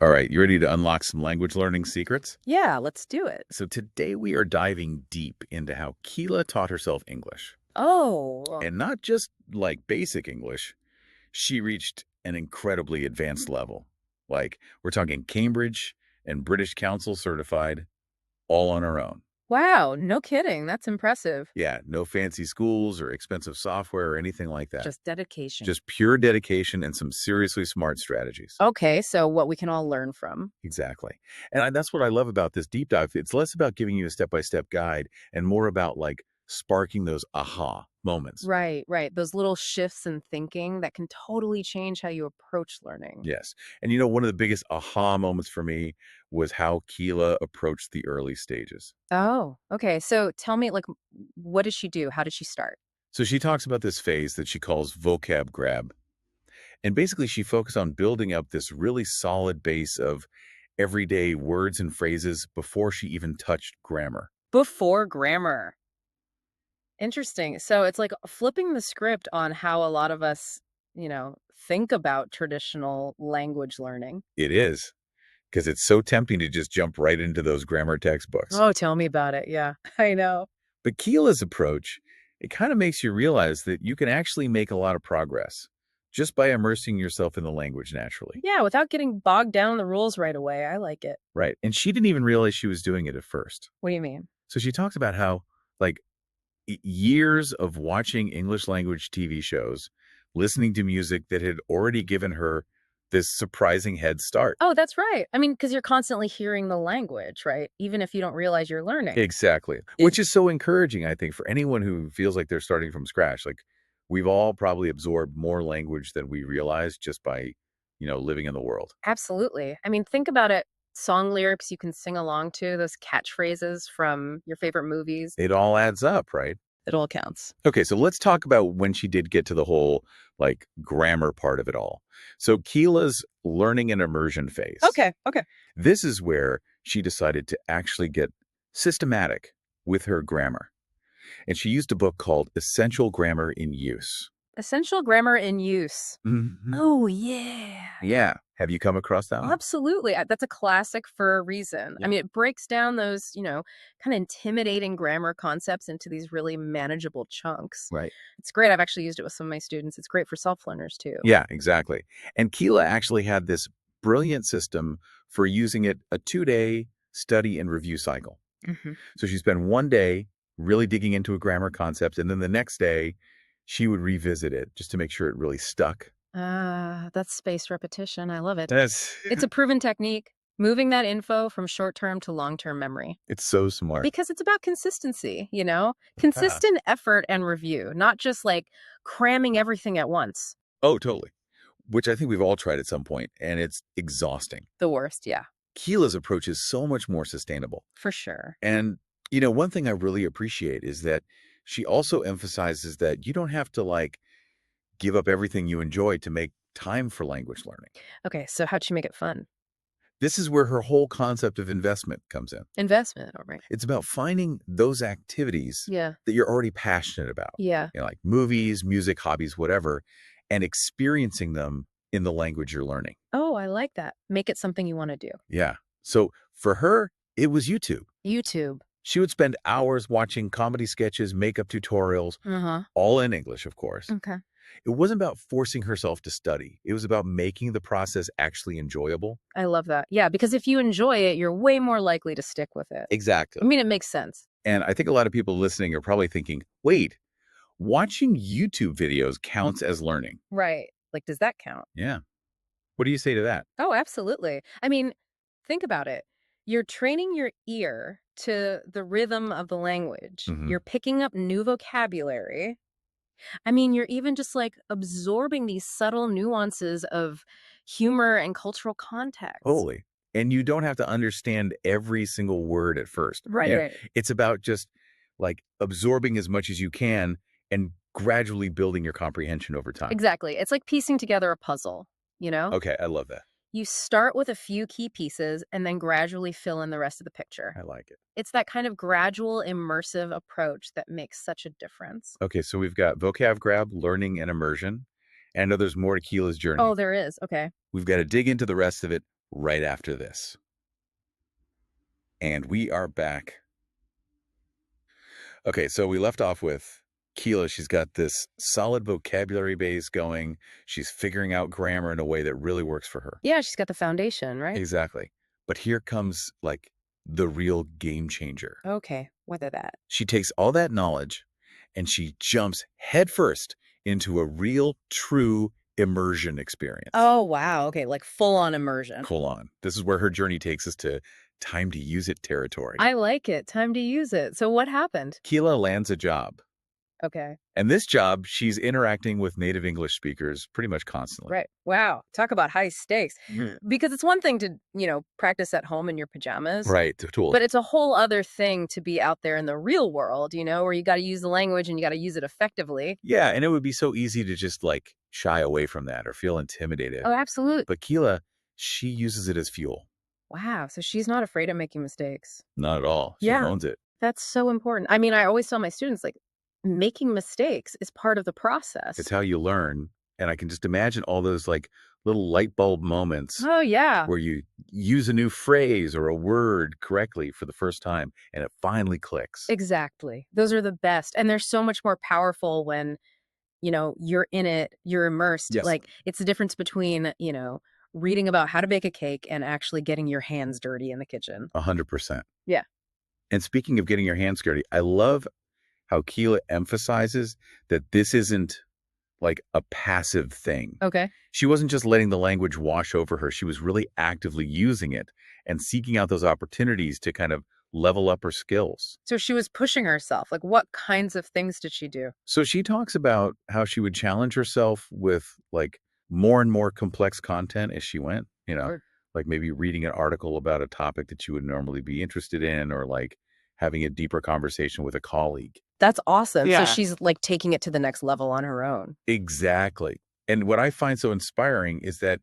All right, you ready to unlock some language learning secrets? Yeah, let's do it. So today we are diving deep into how Keela taught herself English. Oh, And not just like basic English, she reached an incredibly advanced level. Like we're talking Cambridge and British Council certified all on her own. wow. No kidding. That's impressive. Yeah, no fancy schools or expensive software or anything like that. Just dedication. Just pure dedication and some seriously smart strategies. Okay, so what we can all learn from. Exactly. And that's what I love about this deep dive. It's less about giving you a step-by-step guide and more about like sparking those aha moments. Right, right. Those little shifts in thinking that can totally change how you approach learning. Yes. And one of the biggest aha moments for me was how Keela approached the early stages. Oh, okay. So tell me, what did she do? How did she start? So she talks about this phase that she calls vocab grab. And basically she focused on building up this really solid base of everyday words and phrases before she even touched grammar. Before grammar. Interesting. So it's like flipping the script on how a lot of us, think about traditional language learning. It is, because it's so tempting to just jump right into those grammar textbooks. Oh, tell me about it. Yeah, I know. But Keela's approach, it kind of makes you realize that you can actually make a lot of progress just by immersing yourself in the language naturally. Yeah, without getting bogged down in the rules right away. I like it. Right. And she didn't even realize she was doing it at first. What do you mean? So she talks about how, like, years of watching English language TV shows, listening to music that had already given her this surprising head start. Oh, that's right. I mean, because you're constantly hearing the language, right? Even if you don't realize you're learning. Exactly. It, Which is so encouraging, I think, for anyone who feels like they're starting from scratch. Like, we've all probably absorbed more language than we realize just by, living in the world. absolutely. I mean, think about it. Song lyrics you can sing along to, those catchphrases from your favorite movies. It all adds up, right? It all counts. Okay, so let's talk about when she did get to the whole like grammar part of it all. So Keela's learning and immersion phase. Okay, okay. This is where she decided to actually get systematic with her grammar. And she used a book called Essential Grammar in Use. Essential grammar in use. Mhm. Oh, yeah. Yeah. Have you come across that one? Absolutely. That's a classic for a reason. I Yeah. mean, it breaks down those, kind of intimidating grammar concepts into these really manageable chunks. Right. It's great. I've actually used it with some of my students. It's great for self-learners too. Yeah, exactly. And Keela actually had this brilliant system for using it a 2-day study and review cycle. Hmm. So she spent one day really digging into a grammar concept, and then the next day she would revisit it just to make sure it really stuck. That's spaced repetition. I love it. That's It's a proven technique, moving that info from short-term to long-term memory. it's so smart. Because it's about consistency, Yeah. consistent effort and review, not just like cramming everything at once. Oh, totally. Which I think we've all tried at some point, and it's exhausting. The worst, yeah, Keela's approach is so much more sustainable. for sure. And, one thing I really appreciate is that she also emphasizes that you don't have to like give up everything you enjoy to make time for language learning. Okay, so how'd she make it fun? This is where her whole concept of investment comes in. Investment, all right. It's about finding those activities Yeah, that you're already passionate about, yeah. like movies, music, hobbies, whatever, and experiencing them in the language you're learning. Oh, I like that. Make it something you want to do. Yeah. So for her, it was YouTube. YouTube. She would spend hours watching comedy sketches, makeup tutorials, Uh-huh. all in English, of course. Okay. It wasn't about forcing herself to study. It was about making the process actually enjoyable. I love that. Yeah, because if you enjoy it, you're way more likely to stick with it. Exactly. I mean, it makes sense. And I think a lot of people listening are probably thinking, wait, watching YouTube videos counts as learning. Right. Like, does that count? Yeah. What do you say to that? Oh, absolutely. I mean, think about it. You're training your ear to the rhythm of the language. Hmm. You're picking up new vocabulary. I mean, you're even just like absorbing these subtle nuances of humor and cultural context. Totally. And you don't have to understand every single word at first. Right, Yeah. right. It's about just like absorbing as much as you can and gradually building your comprehension over time. Exactly. It's like piecing together a puzzle, you know? Okay, I love that. You start with a few key pieces and then gradually fill in the rest of the picture. I like it. It's that kind of gradual, immersive approach that makes such a difference. Okay, so we've got vocab grab, learning, and immersion. And I know there's more to Keela's journey. Oh, there is. Okay. We've got to dig into the rest of it right after this. And we are back. Okay, so we left off with Keela. She's got this solid vocabulary base going. She's figuring out grammar in a way that really works for her. Yeah, she's got the foundation, right? Exactly. But here comes like the real game changer. Okay, whether that. She takes all that knowledge and she jumps headfirst into a real, true immersion experience. Oh, wow. Okay, like full on immersion. Hold on. This is where her journey takes us to time to use it territory. I like it. Time to use it. So what happened? Keela lands a job. Okay. And this job, she's interacting with native English speakers pretty much constantly. Right. Wow. Talk about high stakes. Mhm. Because it's one thing to, practice at home in your pajamas, Right, totally. but it's a whole other thing to be out there in the real world, where you got to use the language and you got to use it effectively. Yeah, and it would be so easy to just like shy away from that or feel intimidated. Oh, absolutely. But Keela, she uses it as fuel. Wow. So she's not afraid of making mistakes. Not at all. She Yeah. owns it. That's so important. I mean, I always tell my students, like, making mistakes is part of the process. It's how you learn. And I can just imagine all those like little light bulb moments Oh, yeah. where you use a new phrase or a word correctly for the first time and it finally clicks. Exactly. Those are the best. And they're so much more powerful when, you're in it, you're immersed. Yes. Like, it's the difference between, reading about how to bake a cake and actually getting your hands dirty in the kitchen. 100%. Yeah. And speaking of getting your hands dirty, I love how Keela emphasizes that this isn't like a passive thing. Okay. She wasn't just letting the language wash over her. She was really actively using it and seeking out those opportunities to kind of level up her skills. So she was pushing herself. Like, what kinds of things did she do? So she talks about how she would challenge herself with like more and more complex content as she went, Sure. like maybe reading an article about a topic that you would normally be interested in, or like having a deeper conversation with a colleague. That's awesome. Yeah. So she's like taking it to the next level on her own. Exactly. And what I find so inspiring is that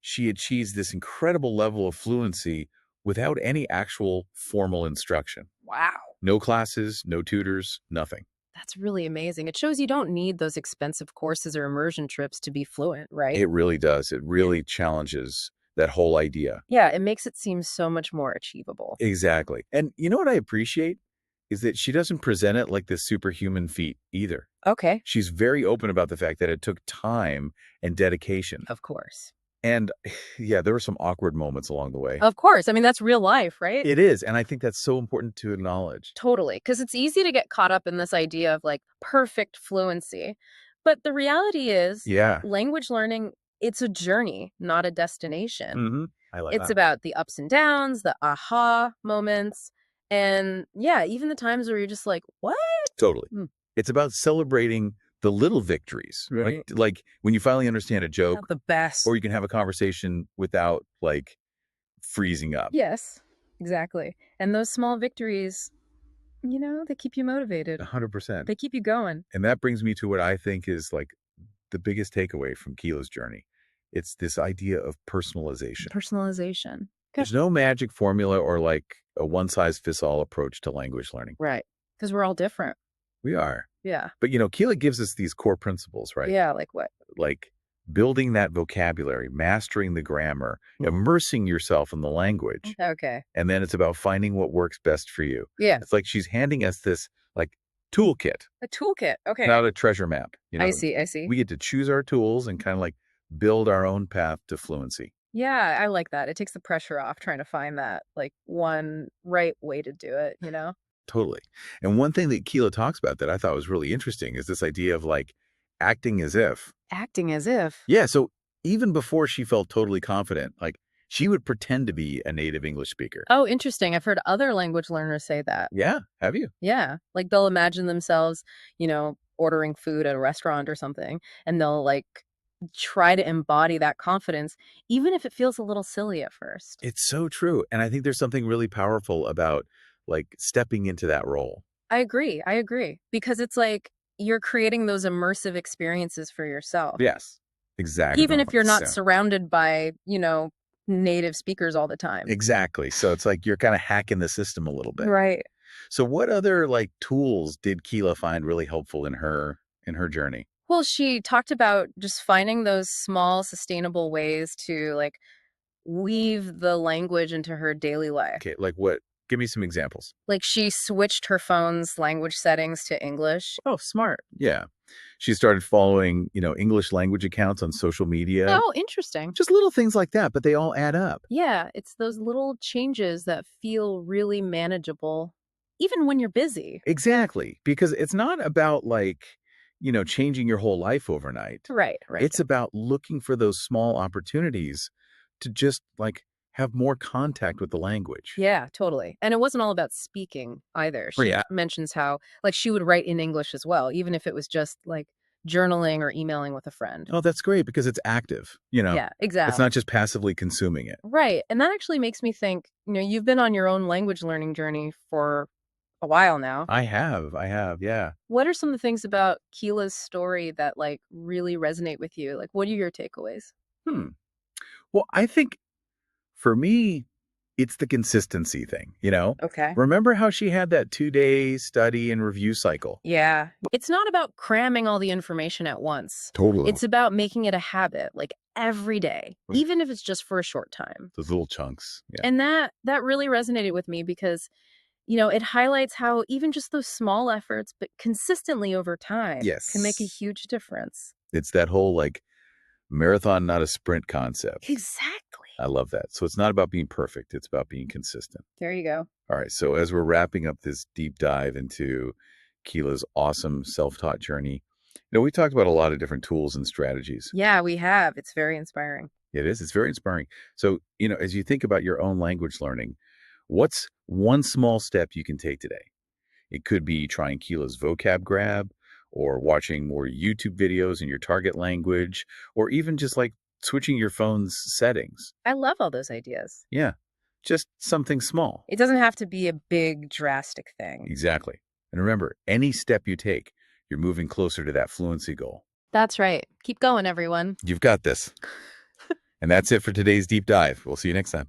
she achieves this incredible level of fluency without any actual formal instruction. Wow. No classes, no tutors, nothing. That's really amazing. It shows you don't need those expensive courses or immersion trips to be fluent, right? It really does. It really challenges that whole idea. Yeah, it makes it seem so much more achievable. Exactly. And you know what I appreciate is that she doesn't present it like this superhuman feat either. Okay. She's very open about the fact that it took time and dedication. Of course. And yeah, there were some awkward moments along the way. Of course. I mean, that's real life, right? It is. And I think that's so important to acknowledge. Totally. Because it's easy to get caught up in this idea of like perfect fluency. But the reality is, Yeah. language learning, it's a journey, not a destination. Mm-hmm. I like It's that. about the ups and downs, the aha moments, and yeah, even the times where you're just like, what? Totally. Mm. It's about celebrating the little victories, right? Like when you finally understand a joke, Not the best. or you can have a conversation without like freezing up. Yes, exactly. And those small victories, they keep you motivated. 100%. They keep you going. And that brings me to what I think is like the biggest takeaway from Keela's journey. It's this idea of personalization. Personalization. There's no magic formula or like a one size fits all approach to language learning. Right. Because we're all different. We are. Yeah. But Keela gives us these core principles, right? Yeah. Like what? Like building that vocabulary, mastering the grammar, immersing yourself in the language. Okay. And then it's about finding what works best for you. Yeah. It's like she's handing us this like toolkit, A toolkit. Okay. not a treasure map. I see. I see. We get to choose our tools and kind of like build our own path to fluency. Yeah, I like that. It takes the pressure off trying to find that like one right way to do it, Totally. And one thing that Keela talks about that I thought was really interesting is this idea of like acting as if. Acting as if. Yeah. So even before she felt totally confident, like she would pretend to be a native English speaker. Oh, interesting. I've heard other language learners say that. Yeah. Have you? Yeah. Like they'll imagine themselves, ordering food at a restaurant or something, and they'll like try to embody that confidence, even if it feels a little silly at first. It's so true. And I think there's something really powerful about like stepping into that role. I agree. I agree. Because it's like you're creating those immersive experiences for yourself. Yes, exactly. Even if you're not surrounded by, native speakers all the time. Exactly. So it's like you're kind of hacking the system a little bit. Right. So what other like tools did Keela find really helpful in her journey? Well, she talked about just finding those small sustainable ways to like weave the language into her daily life. Okay, like what? Give me some examples. Like, she switched her phone's language settings to English. Oh, smart. Yeah. She started following, English language accounts on social media. Oh, interesting. Just little things like that, but they all add up. Yeah, it's those little changes that feel really manageable, even when you're busy. Exactly. Because it's not about like, changing your whole life overnight. Right, right. It's about looking for those small opportunities to just like have more contact with the language. Yeah, totally. And it wasn't all about speaking either. Oh, She yeah. mentions how, like, she would write in English as well, even if it was just like journaling or emailing with a friend. Oh, that's great because it's active. Yeah, It's exactly. not just passively consuming it. Right. And that actually makes me think, you've been on your own language learning journey for a while now. I have, yeah. What are some of the things about Keela's story that like really resonate with you? Like, what are your takeaways? Hmm. Well, I think for me, it's the consistency thing. Okay. Remember how she had that 2-day study and review cycle? Yeah. It's not about cramming all the information at once. Totally. It's about making it a habit, like every day, Right. even if it's just for a short time. Those little chunks. Yeah. And that really resonated with me because, it highlights how even just those small efforts, but consistently over time can make a Yes. huge difference. It's that whole like marathon, not a sprint concept. Exactly. I love that. So it's not about being perfect. It's about being consistent. There you go. All right. So as we're wrapping up this deep dive into Keela's awesome self-taught journey, we talked about a lot of different tools and strategies. Yeah, we have. It's very inspiring. It is. It's very inspiring. So, as you think about your own language learning, what's one small step you can take today? It could be trying Keela's vocab grab or watching more YouTube videos in your target language, or even just like switching your phone's settings. I love all those ideas. Yeah. Just something small. It doesn't have to be a big, drastic thing. Exactly. And remember, any step you take, you're moving closer to that fluency goal. That's right. Keep going, everyone. You've got this. And that's it for today's deep dive. We'll see you next time.